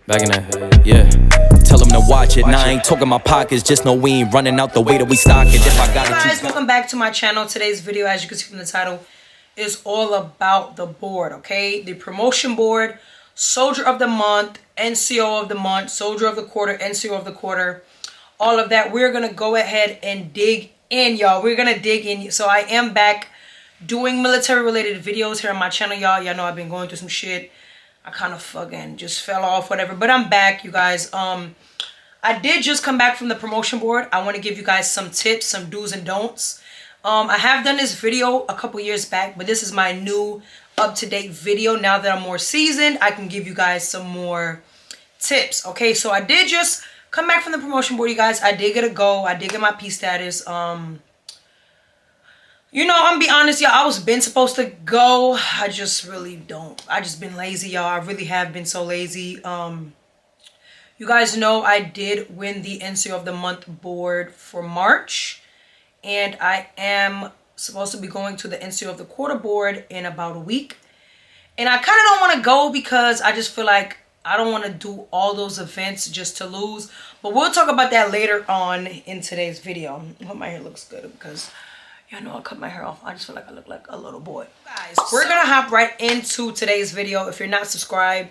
Back in that, yeah. Tell them to watch it. Now I ain't talking my pockets. Just know we ain't running out the way that we stock it. If I got it, guys, welcome back to my channel. Today's video, as you can see from the title, is all about the board, okay? The promotion board, Soldier of the Month, NCO of the Month, Soldier of the Quarter, NCO of the Quarter, all of that. We're gonna go ahead and dig in, y'all. We're gonna dig in. So I am back doing military related videos here on my channel, y'all. Y'all know I've been going through some shit. I kind of fucking just fell off, whatever. But I'm back, you guys. I did just come back from the promotion board. I want to give you guys some tips, some do's and don'ts. I have done this video a couple years back, but this is my new up-to-date video. Now that I'm more seasoned, I can give you guys some more tips. Okay, so I did just come back from the promotion board, you guys. I did get a go. I did get my P status. You know, I'm gonna be honest, y'all. I was been supposed to go. I just really don't. I just been lazy, y'all. I really have been so lazy. You guys know I did win the NCO of the Month board for March. And I am supposed to be going to the NCO of the Quarter board in about a week. And I kind of don't want to go because I just feel like I don't want to do all those events just to lose. But we'll talk about that later on in today's video. I hope my hair looks good because... y'all know I cut my hair off. I just feel like I look like a little boy. Guys, we're gonna hop right into today's video. If you're not subscribed,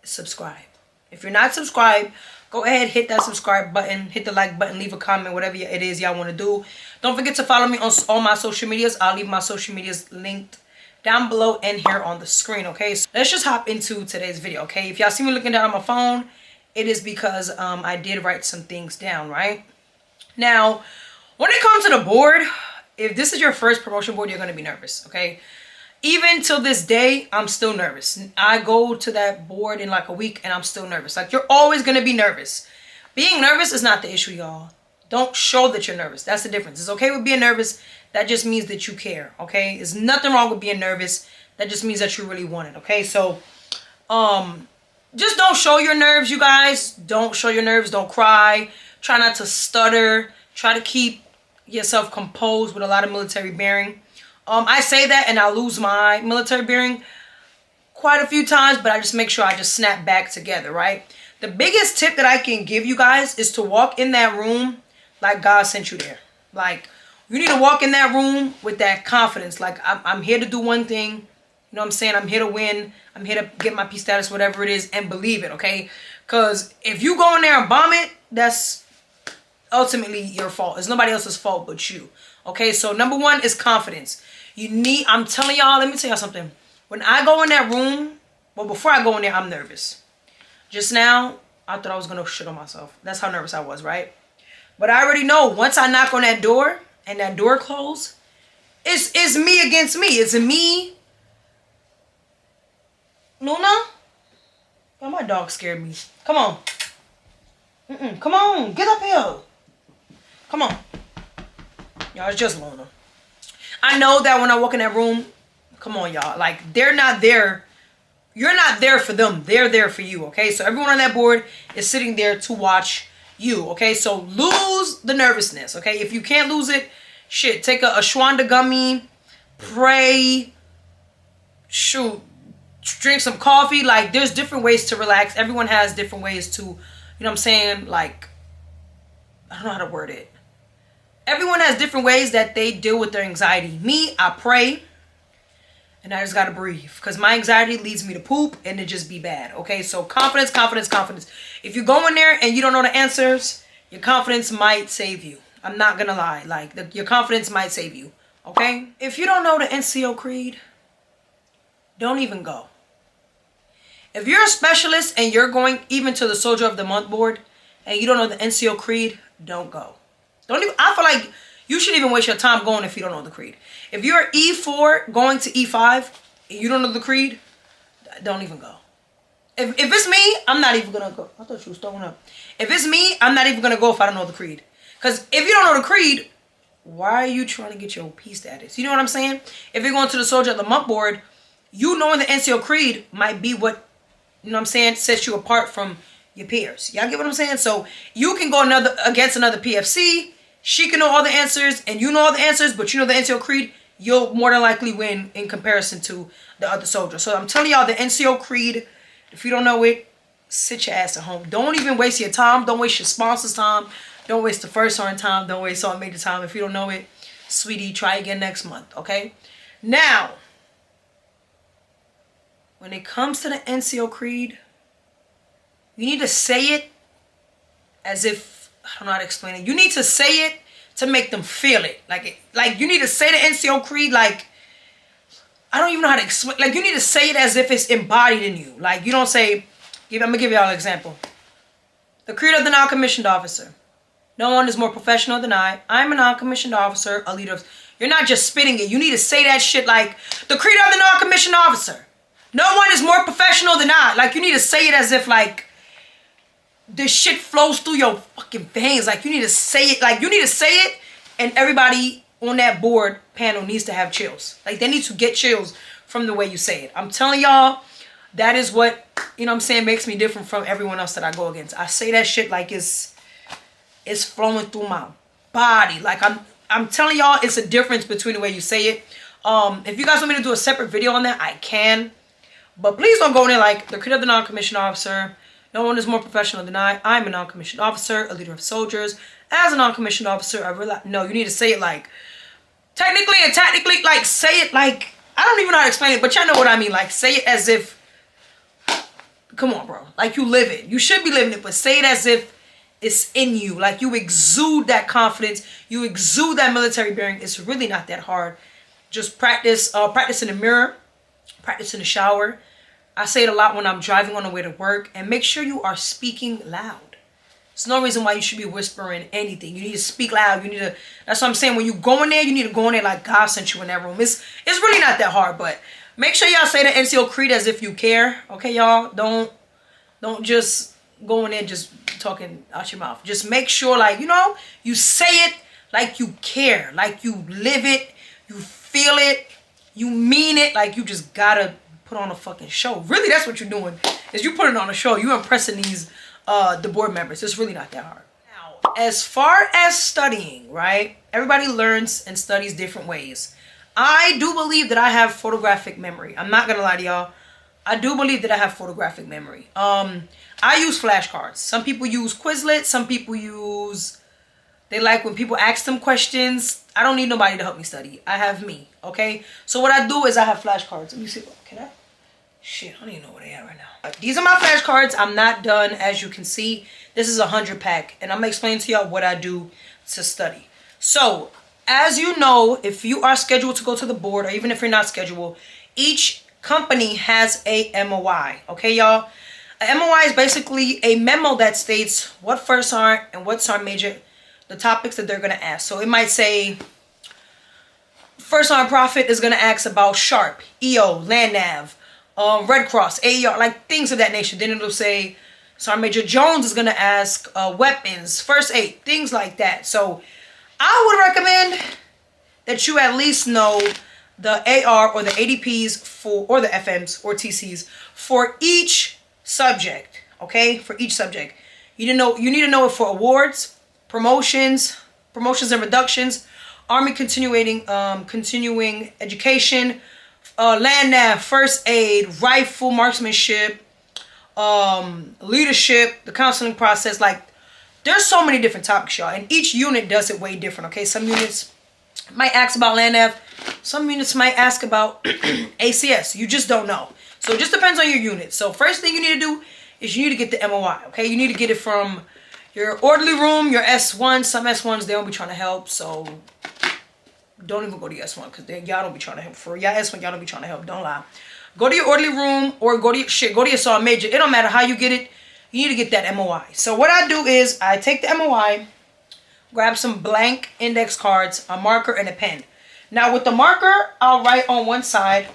subscribe. If you're not subscribed, go ahead, hit that subscribe button, hit the like button, leave a comment, whatever it is y'all want to do. Don't forget to follow me on all my social medias. I'll leave my social medias linked down below and here on the screen, okay? So let's just hop into today's video, okay? If y'all see me looking down on my phone, it is because I did write some things down, right? Now, when it comes to the board, if this is your first promotion board, you're going to be nervous, okay? Even till this day, I'm still nervous. I go to that board in like a week and I'm still nervous. Like, you're always going to be nervous. Being nervous is not the issue, y'all. Don't show that you're nervous. That's the difference. It's okay with being nervous. That just means that you care, okay? There's nothing wrong with being nervous. That just means that you really want it, okay? So, just don't show your nerves, you guys. Don't show your nerves. Don't cry. Try not to stutter. Try to keep yourself composed with a lot of military bearing. I say that and I lose my military bearing quite a few times, but I just make sure I just snap back together, right? The biggest tip that I can give you guys is to walk in that room like God sent you there. Like, you need to walk in that room with that confidence. Like, I'm here to do one thing. You know what I'm saying? I'm here to win. I'm here to get my P status, whatever it is, and believe it, okay? Because if you go in there and bomb it, that's ultimately your fault. It's nobody else's fault but you. Okay, so number one is confidence. I'm telling y'all, let me tell y'all something. When I go in that room, well, before I go in there, I'm nervous. Just now, I thought I was going to shit on myself. That's how nervous I was, right? But I already know once I knock on that door and that door closes, it's me against me. It's me. Luna? Oh, my dog scared me. Come on. Come on, get up here. Come on. Y'all, it's just Luna. I know that when I walk in that room, come on, y'all. Like, they're not there. You're not there for them. They're there for you, okay? So everyone on that board is sitting there to watch you, okay? So lose the nervousness, okay? If you can't lose it, shit, take a Ashwanda gummy, pray, shoot, drink some coffee. Like, there's different ways to relax. Everyone has different ways to, you know what I'm saying? Like, I don't know how to word it. Everyone has different ways that they deal with their anxiety. Me, I pray. And I just got to breathe. Because my anxiety leads me to poop and it just be bad. Okay, so confidence, confidence, confidence. If you go in there and you don't know the answers, your confidence might save you. I'm not going to lie. Like, your confidence might save you. Okay? If you don't know the NCO creed, don't even go. If you're a specialist and you're going even to the Soldier of the Month board and you don't know the NCO creed, don't go. Don't even. I feel like you shouldn't even waste your time going if you don't know the creed. If you're E4 going to E5 and you don't know the creed, don't even go. If it's me, I'm not even going to go. I thought you was throwing up. If it's me, I'm not even going to go if I don't know the creed. Because if you don't know the creed, why are you trying to get your P status? You know what I'm saying? If you're going to the Soldier of the Month board, you knowing the NCO creed might be what, you know what I'm saying, sets you apart from your peers. Y'all get what I'm saying? So you can go against another PFC. She can know all the answers and you know all the answers, but you know the NCO creed, you'll more than likely win in comparison to the other soldiers. So I'm telling y'all, the NCO creed, if you don't know it, sit your ass at home. Don't even waste your time. Don't waste your sponsor's time. Don't waste the first sergeant time. Don't waste sergeant major time. If you don't know it, sweetie, try again next month, okay? Now, when it comes to the NCO creed, you need to say it as if, I don't know how to explain it. You need to say it to make them feel it. Like you need to say the NCO creed like, I don't even know how to explain. Like, you need to say it as if it's embodied in you. Like, you don't say, I'm going to give y'all an example. The creed of the non-commissioned officer. No one is more professional than I. I'm a non-commissioned officer, a leader of... You're not just spitting it. You need to say that shit like, the creed of the non-commissioned officer. No one is more professional than I. Like, you need to say it as if, like, this shit flows through your fucking veins. Like, you need to say it. Like, you need to say it, and everybody on that board panel needs to have chills. Like, they need to get chills from the way you say it. I'm telling y'all, that is what, you know what I'm saying, makes me different from everyone else that I go against. I say that shit like it's flowing through my body. Like, I'm telling y'all, it's a difference between the way you say it. If you guys want me to do a separate video on that, I can. But please don't go in there like, the creed of the non-commissioned officer. No one is more professional than I. I'm a non-commissioned officer, a leader of soldiers. As a non-commissioned officer, I realize... No, you need to say it like... Technically and tactically, like, say it like... I don't even know how to explain it, but y'all know what I mean. Like, say it as if... Come on, bro. Like, you live it. You should be living it, but say it as if it's in you. Like, you exude that confidence. You exude that military bearing. It's really not that hard. Just practice. Practice in the mirror. Practice in the shower. I say it a lot when I'm driving on the way to work. And make sure you are speaking loud. There's no reason why you should be whispering anything. You need to speak loud. You need to... That's what I'm saying. When you go in there, you need to go in there like God sent you in that room. It's really not that hard, but make sure y'all say the NCO creed as if you care. Okay, y'all? Don't just go in there just talking out your mouth. Just make sure, like, you know, you say it like you care. Like you live it. You feel it. You mean it. Like you just gotta put on a fucking show. Really, that's what you're doing. Is you putting on a show. You're impressing these... the board members. It's really not that hard. Now, as far as studying, right? Everybody learns and studies different ways. I do believe that I have photographic memory. I'm not gonna lie to y'all. I do believe that I have photographic memory. I use flashcards. Some people use Quizlet. Some people use... They like when people ask them questions. I don't need nobody to help me study. I have me, okay? So what I do is I have flashcards. Let me see. Can I? Shit, I don't even know where they are right now. These are my flashcards. I'm not done, as you can see. This is a 100-pack, and I'm going to explain to y'all what I do to study. So, as you know, if you are scheduled to go to the board, or even if you're not scheduled, each company has a MOI, okay, y'all? A MOI is basically a memo that states what first sergeant and what sergeant major, the topics that they're going to ask. So, it might say... First sergeant Prophet is going to ask about SHARP, EO, Land Nav, Red Cross, AER, like things of that nature. Then it'll say Sergeant Major Jones is going to ask weapons, first aid, things like that. So I would recommend that you at least know the AR or the ADPs for, or the FMs or TCs for each subject, okay? For each subject. You need to know it for awards, promotions and reductions, Army continuing education, land nav, first aid, rifle, marksmanship, leadership, the counseling process. Like, there's so many different topics, y'all, and each unit does it way different, okay? Some units might ask about land nav, some units might ask about ACS. You just don't know. So it just depends on your unit. So first thing you need to do is you need to get the MOI, okay? You need to get it from your orderly room, your S1. Some S1s, they don't be trying to help, so don't even go to your S1 because y'all don't be trying to help. For y'all S1, y'all don't be trying to help. Don't lie. Go to your orderly room or go to your sergeant major. It don't matter how you get it. You need to get that MOI. So what I do is I take the MOI, grab some blank index cards, a marker, and a pen. Now with the marker, I'll write on one side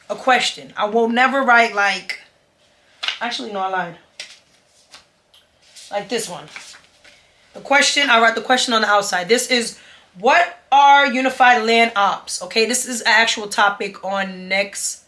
a question. I will never write like... Actually, no, I lied. Like this one. The question, I write the question on the outside. This is... What are unified land ops? Okay, this is an actual topic on next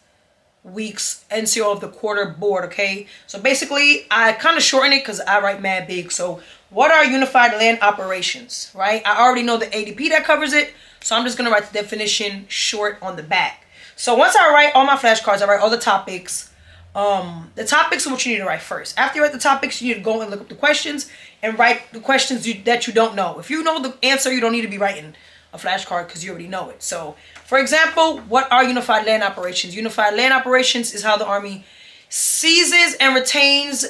week's NCO of the quarter board, okay? So basically, I kind of shorten it because I write mad big. So what are unified land operations, right? I already know the ADP that covers it, so I'm just going to write the definition short on the back. So once I write all my flashcards, I write all the topics, The topics are what you need to write first. After you write the topics, you need to go and look up the questions and write the questions that you don't know. If you know the answer, you don't need to be writing a flashcard because you already know it. So, for example, what are unified land operations? Unified land operations is how the Army seizes and retains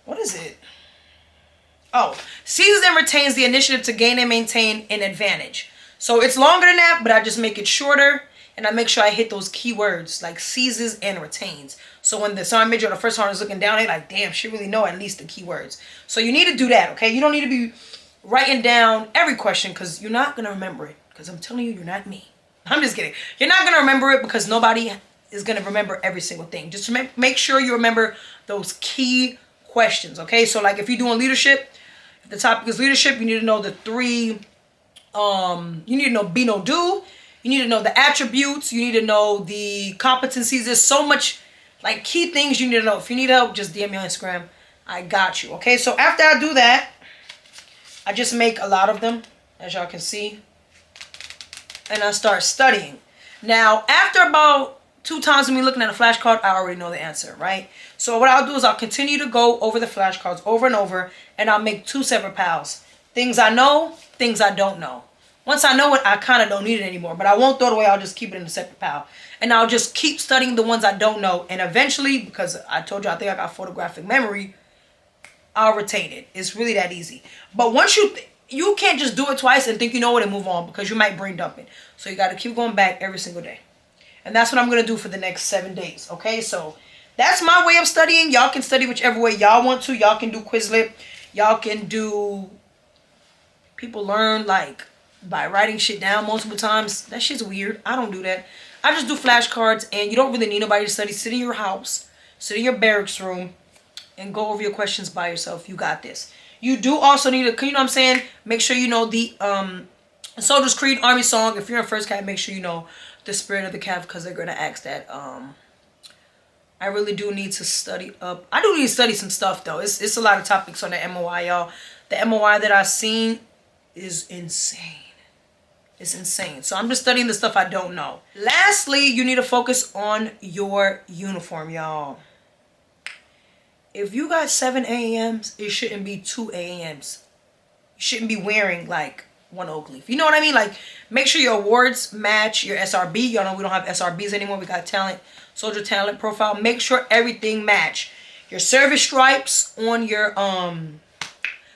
what is it? Oh, seizes and retains the initiative to gain and maintain an advantage. So it's longer than that, but I just make it shorter, and I make sure I hit those keywords like seizes and retains. So when the sergeant major or the first sergeant is looking down, they're like, damn, she really know at least the keywords. So you need to do that, okay? You don't need to be writing down every question because you're not going to remember it. Because I'm telling you, you're not me. I'm just kidding. You're not going to remember it because nobody is going to remember every single thing. Just make sure you remember those key questions, okay? So like if you're doing leadership, if the topic is leadership, you need to know the three, you need to know be, no, do. You need to know the attributes. You need to know the competencies. There's so much like key things you need to know. If you need help, just DM me on Instagram. I got you, okay? So after I do that, I just make a lot of them, as y'all can see. And I start studying. Now, after about 2 times of me looking at a flashcard, I already know the answer, right? So what I'll do is I'll continue to go over the flashcards over and over, and I'll make 2 separate piles. Things I know, things I don't know. Once I know it, I kind of don't need it anymore, but I won't throw it away. I'll just keep it in a separate pile. And I'll just keep studying the ones I don't know. And eventually, because I told you I think I got photographic memory, I'll retain it. It's really that easy. But once you can't just do it twice and think you know it and move on because you might brain dump it. So you got to keep going back every single day. And that's what I'm going to do for the next 7 days. Okay, so that's my way of studying. Y'all can study whichever way y'all want to. Y'all can do Quizlet. Y'all can do... People learn like by writing shit down multiple times. That shit's weird. I don't do that. I just do flashcards, and you don't really need nobody to study. Sit in your house, sit in your barracks room, and go over your questions by yourself. You got this. You do also need to, you know what I'm saying? Make sure you know the Soldier's Creed Army song. If you're in first cav, make sure you know the spirit of the cav because they're going to ask that. I really do need to study up. I do need to study some stuff, though. It's a lot of topics on the MOI, y'all. The MOI that I've seen is insane. It's insane. So I'm just studying the stuff I don't know. Lastly, you need to focus on your uniform, y'all. If you got 7 AMs, it shouldn't be 2 AMs. You shouldn't be wearing like one oak leaf. You know what I mean? Like, make sure your awards match your SRB. Y'all know we don't have SRBs anymore. We got talent, soldier talent profile. Make sure everything match. Your service stripes on your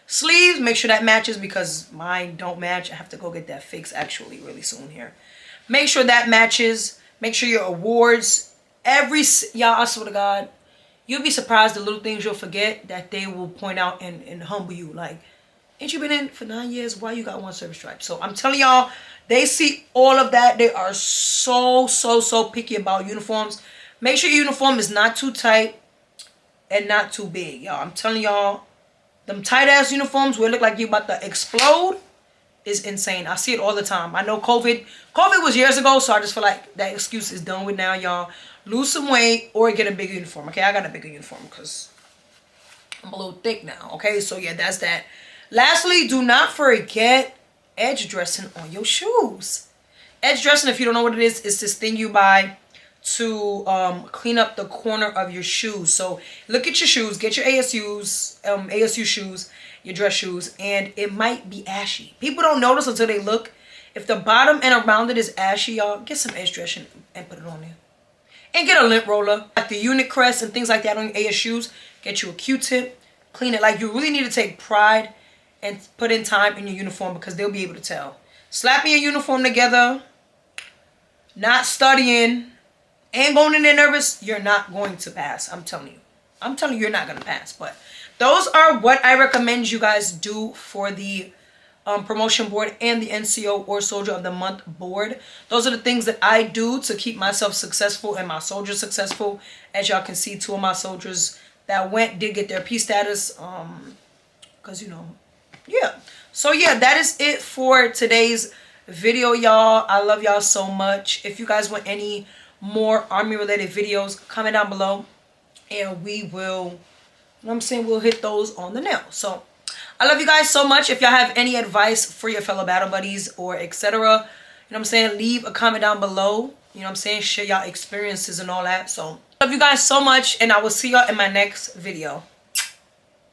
sleeves, make sure that matches because mine don't match. I have to go get that fixed actually really soon here. Make sure that matches. Make sure your awards, y'all, I swear to God, you'll be surprised the little things you'll forget that they will point out and humble you. Like, ain't you been in for 9 years? Why you got 1 service stripe? So I'm telling y'all, they see all of that. They are so picky about uniforms. Make sure your uniform is not too tight and not too big, y'all. I'm telling y'all, them tight ass uniforms where it look like you about to explode is insane. I see it all the time. I know COVID was years ago, so I just feel like that excuse is done with now, y'all. Lose some weight or get a bigger uniform. Okay, I got a bigger uniform because I'm a little thick now. Okay, so yeah, that's that. Lastly, do not forget edge dressing on your shoes. Edge dressing, if you don't know what it is, it's this thing you buy to clean up the corner of your shoes. So look at your shoes, get your ASU shoes, your dress shoes, and it might be ashy. People don't notice until they look. If the bottom and around it is ashy, y'all, get some edge dressing and put it on there. And get a lint roller, like the unit crest and things like that on your ASUs. Get you a Q-tip, clean it. Like, you really need to take pride and put in time in your uniform because they'll be able to tell. Slapping your uniform together, not studying, and going in there nervous, you're not going to pass. I'm telling you. I'm telling you, you're not going to pass. But those are what I recommend you guys do for the promotion board and the NCO or Soldier of the Month board. Those are the things that I do to keep myself successful and my soldiers successful. As y'all can see, 2 of my soldiers that did get their P status. Because, you know, yeah. So, yeah, that is it for today's video, y'all. I love y'all so much. If you guys want any more Army related videos, comment down below and we will, you know what I'm saying, we'll hit those on the nail. So I love you guys so much. If y'all have any advice for your fellow battle buddies or etc., what I'm saying? Leave a comment down below. You know what I'm saying? Share y'all experiences and all that. So love you guys so much, and I will see y'all in my next video.